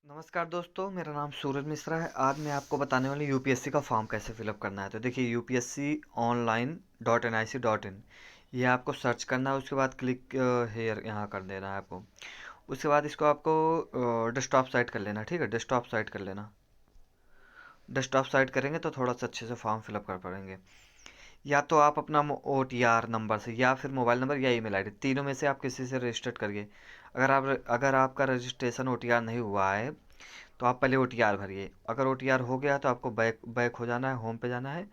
नमस्कार दोस्तों, मेरा नाम सूरज मिश्रा है। आज मैं आपको बताने वाली यूपीएससी का फॉर्म कैसे फिलअप करना है। तो देखिए upsconline.nic.in ये आपको सर्च करना है। उसके बाद क्लिक हेयर यहाँ कर देना है आपको। उसके बाद इसको आपको डेस्कटॉप साइट कर लेना, ठीक है। डेस्कटॉप साइट कर लेना। डेस्कटॉप साइट करेंगे तो थोड़ा सा अच्छे से फॉर्म फिलअप कर पाएंगे। या तो आप अपना OTR नंबर से, या फिर मोबाइल नंबर, या ईमेल आईडी, तीनों में से आप किसी से रजिस्टर करिए। अगर आपका रजिस्ट्रेशन OTR नहीं हुआ है तो आप पहले OTR भरिए। अगर OTR हो गया तो आपको बैक बैक हो जाना है, होम पे जाना है।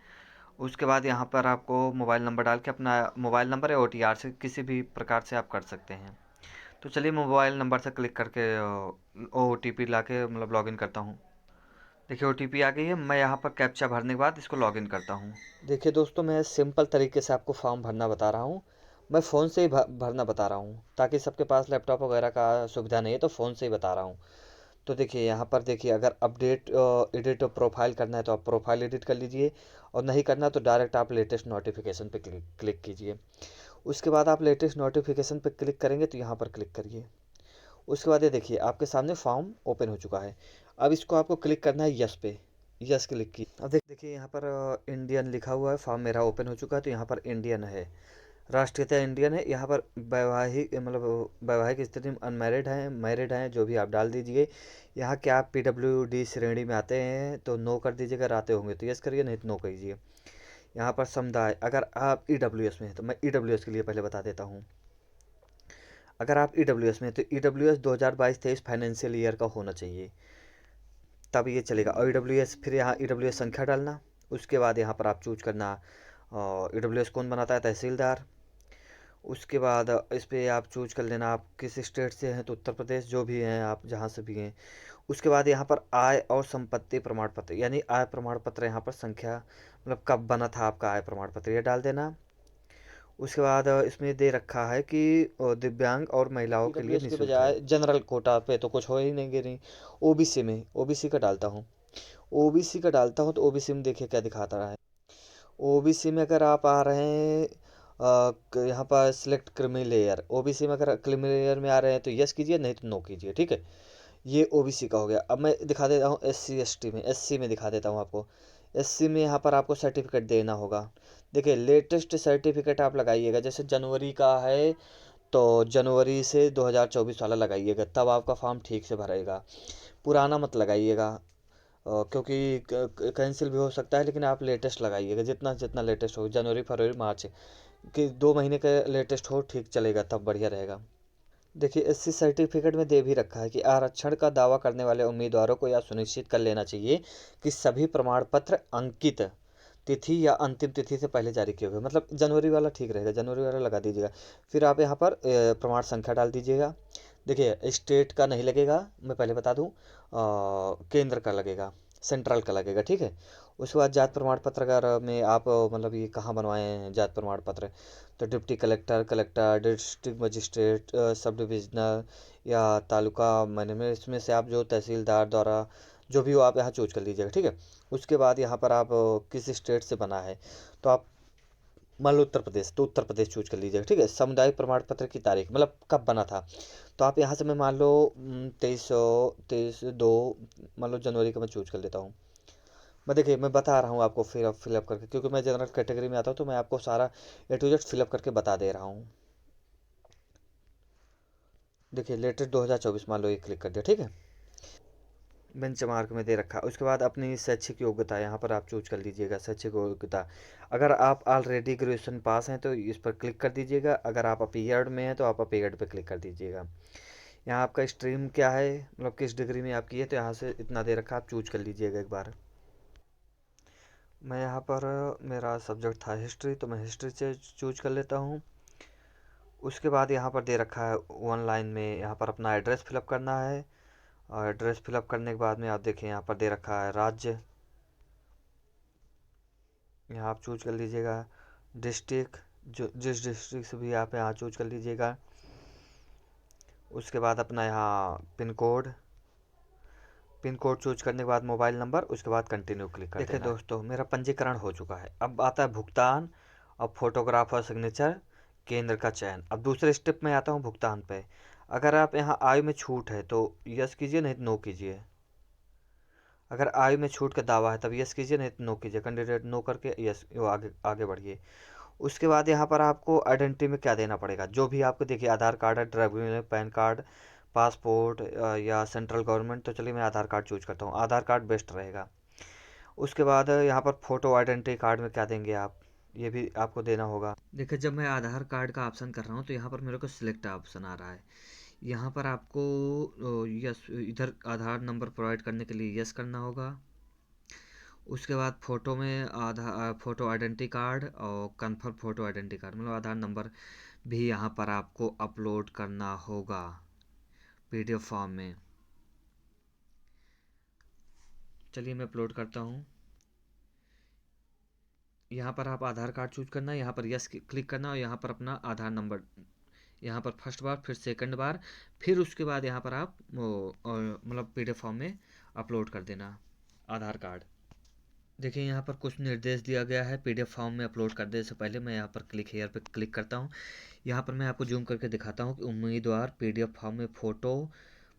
उसके बाद यहाँ पर आपको मोबाइल नंबर डाल के, अपना मोबाइल नंबर या OTR से किसी भी प्रकार से आप कर सकते हैं। तो चलिए मोबाइल नंबर से क्लिक करके OTP ला के मतलब लॉगिन करता हूँ। देखिए OTP आ गई है। मैं यहाँ पर कैप्चा भरने के बाद इसको लॉगिन करता हूँ। देखिए दोस्तों, मैं सिंपल तरीके से आपको फॉर्म भरना बता रहा हूँ। मैं फ़ोन से ही भरना बता रहा हूँ, ताकि सबके पास लैपटॉप वगैरह का सुविधा नहीं है, तो फ़ोन से ही बता रहा हूँ। तो देखिए यहाँ पर देखिए, अगर अपडेट एडिट प्रोफाइल करना है तो आप प्रोफाइल एडिट कर लीजिए, और नहीं करना तो डायरेक्ट आप लेटेस्ट नोटिफिकेशन पे क्लिक कीजिए। उसके बाद आप लेटेस्ट नोटिफिकेशन पे क्लिक करेंगे तो यहाँ पर क्लिक करिए। उसके बाद ये देखिए आपके सामने फॉर्म ओपन हो चुका है। अब इसको आपको क्लिक करना है यस पे। यस क्लिक की। अब देखिए यहाँ पर इंडियन लिखा हुआ है। फॉर्म मेरा ओपन हो चुका है, तो यहाँ पर इंडियन है, राष्ट्रीयता इंडियन है। यहाँ पर वैवाहिक मतलब वैवाहिक स्थिति में अनमैरिड हैं, मैरिड हैं, जो भी आप डाल दीजिए। यहाँ क्या आप PWD श्रेणी में आते हैं तो नो कर दीजिएगा, अगर आते होंगे तो यस करिए, नहीं तो नो कीजिए। यहाँ पर समुदाय, अगर आप EWS में हैं तो मैं EWS के लिए पहले बता देता हूँ। अगर आप EWS में हैं तो EWS 2022-23 फाइनेंशियल ईयर का होना चाहिए, तब ये चलेगा। और EWS, फिर यहाँ EWS संख्या डालना। उसके बाद यहाँ पर आप चूज करना EWS कौन बनाता है, तहसीलदार। उसके बाद इस पे आप चूज कर लेना आप किस स्टेट से हैं, तो उत्तर प्रदेश, जो भी हैं आप जहाँ से भी हैं। उसके बाद यहाँ पर आय और संपत्ति प्रमाण पत्र, यानी आय प्रमाण पत्र, यहाँ पर संख्या मतलब कब बना था आपका आय प्रमाण पत्र, ये डाल देना। उसके बाद इसमें दे रखा है कि दिव्यांग और महिलाओं के लिए निःशुल्क है। बजाय जनरल कोटा पे तो कुछ हो ही नहीं गिरी। ओबीसी में, ओबीसी का डालता हूँ। ओबीसी का डालता हूँ तो ओबीसी में देखिए क्या दिखाता रहा है। ओबीसी में अगर आप आ रहे हैं यहाँ पर सिलेक्ट क्रीमी लेयर, ओबीसी में अगर क्रीमी लेयर में आ रहे हैं तो यस कीजिए, नहीं तो नो कीजिए, ठीक है। ये ओबीसी का हो गया। अब मैं दिखा देता हूँ SC ST में। SC में दिखा देता हूँ आपको। SC में यहाँ पर आपको सर्टिफिकेट देना होगा। देखिए लेटेस्ट सर्टिफिकेट आप लगाइएगा, जैसे जनवरी का है तो जनवरी से 2024 वाला लगाइएगा, तब आपका फॉर्म ठीक से भरेगा। पुराना मत लगाइएगा, क्योंकि कैंसिल भी हो सकता है। लेकिन आप लेटेस्ट लगाइएगा, जितना जितना लेटेस्ट हो, जनवरी फरवरी मार्च कि 2 महीने का लेटेस्ट हो, ठीक चलेगा, तब बढ़िया रहेगा। देखिए SC सर्टिफिकेट में दे भी रखा है कि आरक्षण का दावा करने वाले उम्मीदवारों को यह सुनिश्चित कर लेना चाहिए कि सभी प्रमाण पत्र अंकित तिथि या अंतिम तिथि से पहले जारी किए हुए, मतलब जनवरी वाला ठीक रहेगा, जनवरी वाला लगा दीजिएगा। फिर आप यहाँ पर प्रमाण संख्या डाल दीजिएगा। देखिए स्टेट का नहीं लगेगा, मैं पहले बता दूँ, केंद्र का लगेगा, सेंट्रल का लगेगा, ठीक है। उसके बाद जात प्रमाण पत्र अगर में आप मतलब ये कहाँ बनवाए हैं जात प्रमाण पत्र, तो deputy collector, collector, district magistrate, sub divisional या तालुका मैनेजमेंट, इसमें से आप जो तहसीलदार द्वारा जो भी हो आप यहाँ चूज कर लीजिएगा, ठीक है। उसके बाद यहाँ पर आप किस स्टेट से बना है, तो आप मान लो उत्तर प्रदेश, तो उत्तर प्रदेश चूज कर लीजिएगा, ठीक है। सामुदायिक प्रमाण पत्र की तारीख मतलब कब बना था, तो आप यहाँ से मैं मान लो 23 2 मान लो जनवरी का मैं चूज कर लेता हूँ। मैं देखिए मैं बता रहा हूँ आपको फिर फिलअप करके, क्योंकि मैं जनरल कैटेगरी में आता हूँ तो मैं आपको सारा A to Z फिलअप करके बता दे रहा हूँ। देखिए लेटेस्ट 2024 मान लो, ये क्लिक कर दिया, ठीक है। बेंच मार्क में दे रखा है। उसके बाद अपनी शैक्षिक योग्यता यहाँ पर आप चूज कर लीजिएगा, शैक्षिक योग्यता। अगर आप ऑलरेडी ग्रेजुएशन पास हैं तो इस पर क्लिक कर दीजिएगा, अगर आप अपीयर्ड में हैं तो आप अपीयर्ड पे क्लिक कर दीजिएगा। यहाँ आपका स्ट्रीम क्या है, मतलब किस डिग्री में आपकी है, तो यहाँ से इतना दे रखा, आप चूज कर लीजिएगा एक बार। मैं यहाँ पर मेरा सब्जेक्ट था हिस्ट्री, तो मैं हिस्ट्री से चूज कर लेता हूँ। उसके बाद यहाँ पर दे रखा है वन लाइन में, यहाँ पर अपना एड्रेस फिलअप करना है। और एड्रेस फिलअप करने के बाद में आप देखें यहाँ पर दे रखा है राज्य, यहाँ आप चूज कर लीजिएगा। डिस्ट्रिक्ट, जो जिस डिस्ट्रिक्ट से भी आप यहाँ चूज कर लीजिएगा। उसके बाद अपना यहाँ pin code, pin code choose करने के बाद मोबाइल नंबर, उसके बाद कंटिन्यू क्लिक कर देना। देखिए दोस्तों मेरा पंजीकरण हो चुका है। अब आता है भुगतान और फोटोग्राफ और सिग्नेचर, केंद्र का चयन। अब दूसरे स्टेप में आता हूँ भुगतान पे। अगर आप यहाँ आयु में छूट है तो यस कीजिए, नहीं तो नो कीजिए। अगर आयु में छूट का दावा है तब यस कीजिए, नहीं तो नो कीजिए। कैंडिडेट नो करके यस वो आगे आगे बढ़िए। उसके बाद यहाँ पर आपको आइडेंटिटी में क्या देना पड़ेगा, जो भी आपको देखिए आधार कार्ड है, ड्राइविंग, पैन कार्ड, पासपोर्ट या सेंट्रल गवर्नमेंट। तो चलिए मैं आधार कार्ड चूज करता हूँ, आधार कार्ड बेस्ट रहेगा। उसके बाद यहाँ पर फोटो आइडेंटिटी कार्ड में क्या देंगे आप, ये भी आपको देना होगा। देखिए जब मैं आधार कार्ड का ऑप्शन कर रहा हूँ तो यहाँ पर मेरे को सिलेक्ट ऑप्शन आ रहा है। यहाँ पर आपको यस, इधर आधार नंबर प्रोवाइड करने के लिए यस करना होगा। उसके बाद फ़ोटो में आधार फ़ोटो आइडेंटिटी कार्ड और कन्फर्म फ़ोटो आइडेंटिटी कार्ड मतलब आधार नंबर भी यहाँ पर आपको अपलोड करना होगा पीडीएफ फॉर्म में। चलिए मैं अपलोड करता हूँ। यहाँ पर आप आधार कार्ड चूज करना है, यहाँ पर यस क्लिक करना और यहाँ पर अपना आधार नंबर, यहाँ पर फर्स्ट बार, फिर सेकंड बार, फिर उसके बाद यहाँ पर आप वो मतलब पीडीएफ फॉर्म में अपलोड कर देना आधार कार्ड। देखिए यहाँ पर कुछ निर्देश दिया गया है पीडीएफ फॉर्म में अपलोड कर देने से पहले। मैं यहाँ पर क्लिक हेयर पे क्लिक करता हूँ। यहाँ पर मैं आपको जूम करके दिखाता हूँ कि उम्मीदवार पीडीएफ फॉर्म में फ़ोटो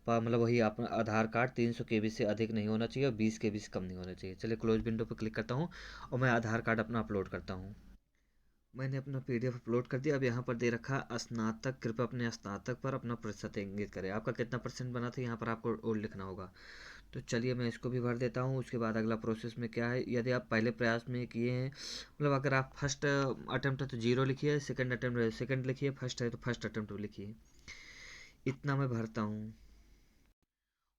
पर मतलब वही अपना आधार कार्ड 300 KB से अधिक नहीं होना चाहिए और 20 KB से कम नहीं होना चाहिए। चलिए क्लोज विंडो पर क्लिक करता हूँ और मैं आधार कार्ड अपना अपलोड करता हूँ। मैंने अपना पीडीएफ अपलोड कर दिया। अब यहाँ पर दे रखा स्नातक, कृपया अपने स्नातक पर अपना प्रतिशत इंगित करें। आपका कितना परसेंट बना था यहाँ पर आपको और लिखना होगा। तो चलिए मैं इसको भी भर देता हूँ। उसके बाद अगला प्रोसेस में क्या है, यदि आप पहले प्रयास में किए हैं मतलब अगर आप फर्स्ट अटेम्प्ट है तो जीरो लिखिए, सेकंड अटेम्प्ट है सेकंड लिखिए, फर्स्ट है तो फर्स्ट अटेम्प्ट लिखिए। इतना मैं भरता हूँ।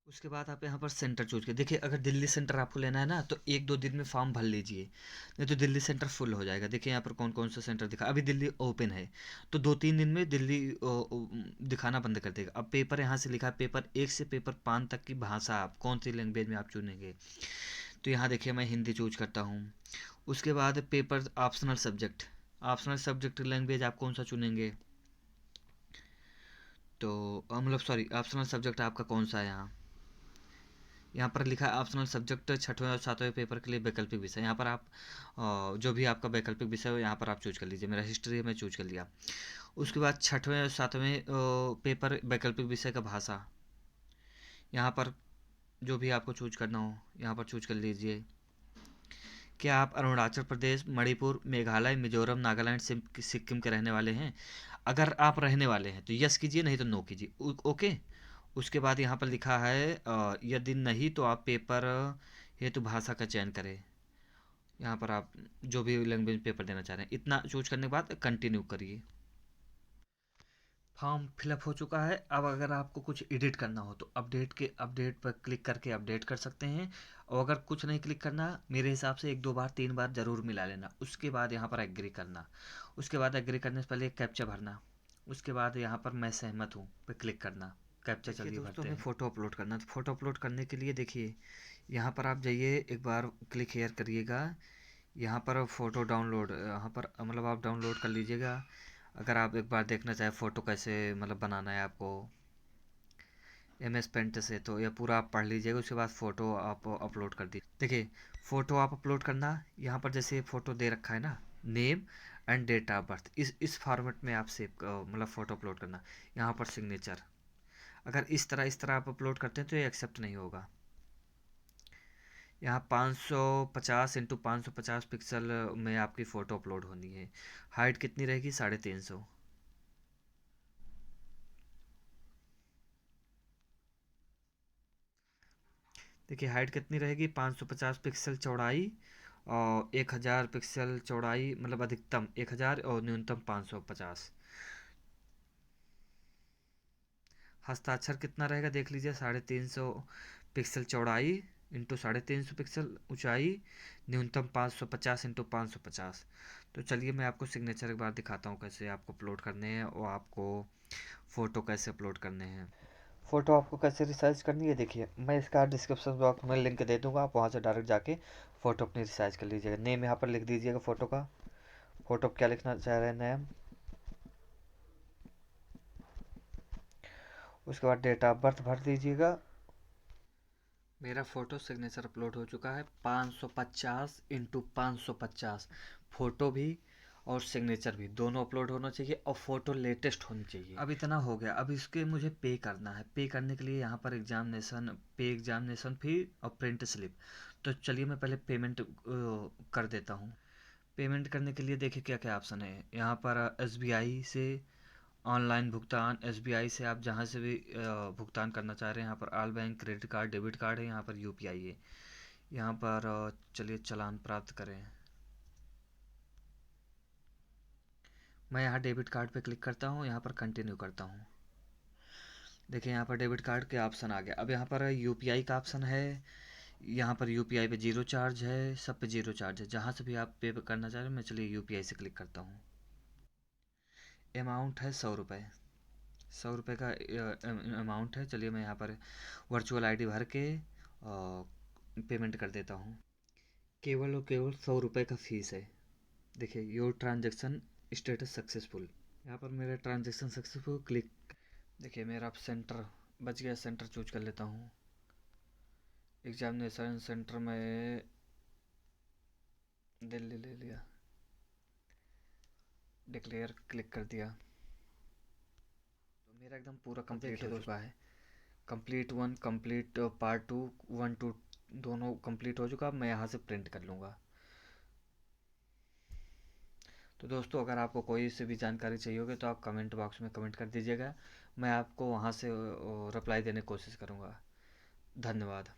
उसके बाद आप यहाँ पर सेंटर चूज कर देखिए, अगर दिल्ली सेंटर आपको लेना है ना तो एक दो दिन में फॉर्म भर लीजिए, नहीं तो दिल्ली सेंटर फुल हो जाएगा। देखिए यहाँ पर कौन कौन सा सेंटर दिखा, अभी दिल्ली ओपन है तो 2-3 दिन में दिल्ली दिखाना बंद कर देगा। अब पेपर यहाँ से लिखा है पेपर 1 से पेपर 5 तक की भाषा आप कौन सी लैंग्वेज में आप चुनेंगे। तो यहाँ देखिए मैं हिंदी चूज करता हूँ। उसके बाद paper optional subject, optional subject language आप कौन सा चुनेंगे। तो मतलब सॉरी, ऑप्शनल सब्जेक्ट आपका कौन सा है। यहाँ पर लिखा है ऑप्शनल सब्जेक्ट 6वें और 7वें पेपर के लिए वैकल्पिक विषय। यहाँ पर आप जो भी आपका वैकल्पिक विषय हो यहाँ पर आप चूज कर लीजिए। मेरा हिस्ट्री है, मैं चूज कर लिया। उसके बाद 6वें और 7वें पेपर वैकल्पिक विषय का भाषा, यहाँ पर जो भी आपको चूज करना हो यहाँ पर चूज कर लीजिए। क्या आप अरुणाचल प्रदेश, मणिपुर, मेघालय, मिजोरम, नागालैंड, सिक्किम के रहने वाले हैं। अगर आप रहने वाले हैं तो यस कीजिए, नहीं तो नो कीजिए। ओके। उसके बाद यहाँ पर लिखा है यदि नहीं तो आप पेपर हेतु भाषा का चयन करें। यहाँ पर आप जो भी लैंग्वेज पेपर देना चाह रहे हैं, इतना चूज करने के बाद कंटिन्यू करिए। फॉर्म फिलअप हो चुका है। अब अगर आपको कुछ एडिट करना हो तो अपडेट पर क्लिक करके अपडेट कर सकते हैं। और अगर कुछ नहीं क्लिक करना, मेरे हिसाब से 1-2 बार 3 बार ज़रूर मिला लेना। उसके बाद यहाँ पर एग्री करना। उसके बाद एग्री करने से पहले एक कैप्चा भरना। उसके बाद यहाँ पर मैं सहमत हूँ पे क्लिक करना। कैप्चा चलिए दोस्तों हमें फ़ोटो अपलोड करना। तो फ़ोटो अपलोड करने के लिए देखिए यहाँ पर आप जाइए, एक बार क्लिक हेयर करिएगा। यहाँ पर फ़ोटो डाउनलोड, यहाँ पर मतलब आप डाउनलोड कर लीजिएगा। अगर आप एक बार देखना चाहें फ़ोटो कैसे मतलब बनाना है आपको MS पेंट से, तो यह पूरा आप पढ़ लीजिएगा। उसके बाद फ़ोटो आप अपलोड कर दीजिए। देखिए फ़ोटो आप अपलोड करना, यहाँ पर जैसे फ़ोटो दे रखा है ना, name and date of birth, इस फॉर्मेट में आप सेव मतलब फ़ोटो अपलोड करना। यहाँ पर सिग्नेचर, अगर इस तरह आप अपलोड करते हैं तो ये एक्सेप्ट नहीं होगा। यहाँ 550 × 550 में आपकी फ़ोटो अपलोड होनी है। हाइट कितनी रहेगी, 350। देखिए हाइट कितनी रहेगी, 550 पिक्सल चौड़ाई और 1000 पिक्सल चौड़ाई, मतलब अधिकतम 1000 और न्यूनतम 550। हस्ताक्षर कितना रहेगा देख लीजिए, 350 पिक्सल चौड़ाई इंटू 350 पिक्सल ऊंचाई, न्यूनतम 550 × 550। तो चलिए मैं आपको सिग्नेचर एक बार दिखाता हूँ कैसे आपको अपलोड करने हैं और आपको फ़ोटो कैसे अपलोड करने हैं। फ़ोटो आपको कैसे रिसाइज करनी है, देखिए मैं इसका डिस्क्रिप्शन बॉक्स में लिंक दे दूंगा, आप वहाँ से डायरेक्ट जाके फ़ोटो अपनी रिसाइज कर लीजिएगा। नेम यहाँ पर लिख दीजिएगा फ़ोटो का, फ़ोटो क्या लिखना चाह रहे हैं नेम। उसके बाद डेट ऑफ बर्थ भर दीजिएगा। मेरा फ़ोटो सिग्नेचर अपलोड हो चुका है, 550 × 550 फ़ोटो भी और सिग्नेचर भी दोनों अपलोड होना चाहिए और फ़ोटो लेटेस्ट होनी चाहिए। अब इतना हो गया, अब इसके मुझे पे करना है। पे करने के लिए यहाँ पर एग्जामिनेशन, पे एग्जामिनेशन फ़ी और प्रिंट स्लिप। तो चलिए मैं पहले पेमेंट कर देता हूँ। पेमेंट करने के लिए देखिए क्या क्या ऑप्शन है यहाँ पर। एसबीआई से ऑनलाइन भुगतान, एसबीआई से आप जहाँ से भी भुगतान करना चाह रहे हैं, यहाँ पर all bank, credit card, debit card है, यहाँ पर यूपीआई है। यहाँ पर चलिए चालान प्राप्त करें। मैं यहाँ डेबिट कार्ड पे क्लिक करता हूँ, यहाँ पर कंटिन्यू करता हूँ। देखिए यहाँ पर डेबिट कार्ड के ऑप्शन आ गया। अब यहाँ पर यूपीआई का ऑप्शन है। यहाँ पर यूपीआई पे जीरो चार्ज है, सब पे जीरो चार्ज है। जहाँ से भी आप पे करना चाह रहे हैं, मैं चलिए यूपीआई से क्लिक करता हूँ। अमाउंट है 100 रुपये। 100 रुपये का अमाउंट है। चलिए मैं यहाँ पर वर्चुअल आईडी भर के पेमेंट कर देता हूँ। केवल और केवल 100 रुपये का फीस है। देखिए योर ट्रांजेक्शन स्टेटस सक्सेसफुल। यहाँ पर मेरा ट्रांजेक्शन सक्सेसफुल क्लिक। देखिए मेरा अब सेंटर बच गया। सेंटर चूज कर लेता हूँ। एग्जामिनेशन सेंटर में दिल्ली ले लिया। डिक्लेयर क्लिक कर दिया। तो मेरा एकदम पूरा कंप्लीट हो चुका है। Complete one, complete part two, one two दोनों कंप्लीट हो चुका। अब मैं यहाँ से प्रिंट कर लूँगा। तो दोस्तों अगर आपको कोई से भी जानकारी चाहिए होगी तो आप कमेंट बॉक्स में कमेंट कर दीजिएगा। मैं आपको वहाँ से रिप्लाई देने की कोशिश करूँगा। धन्यवाद।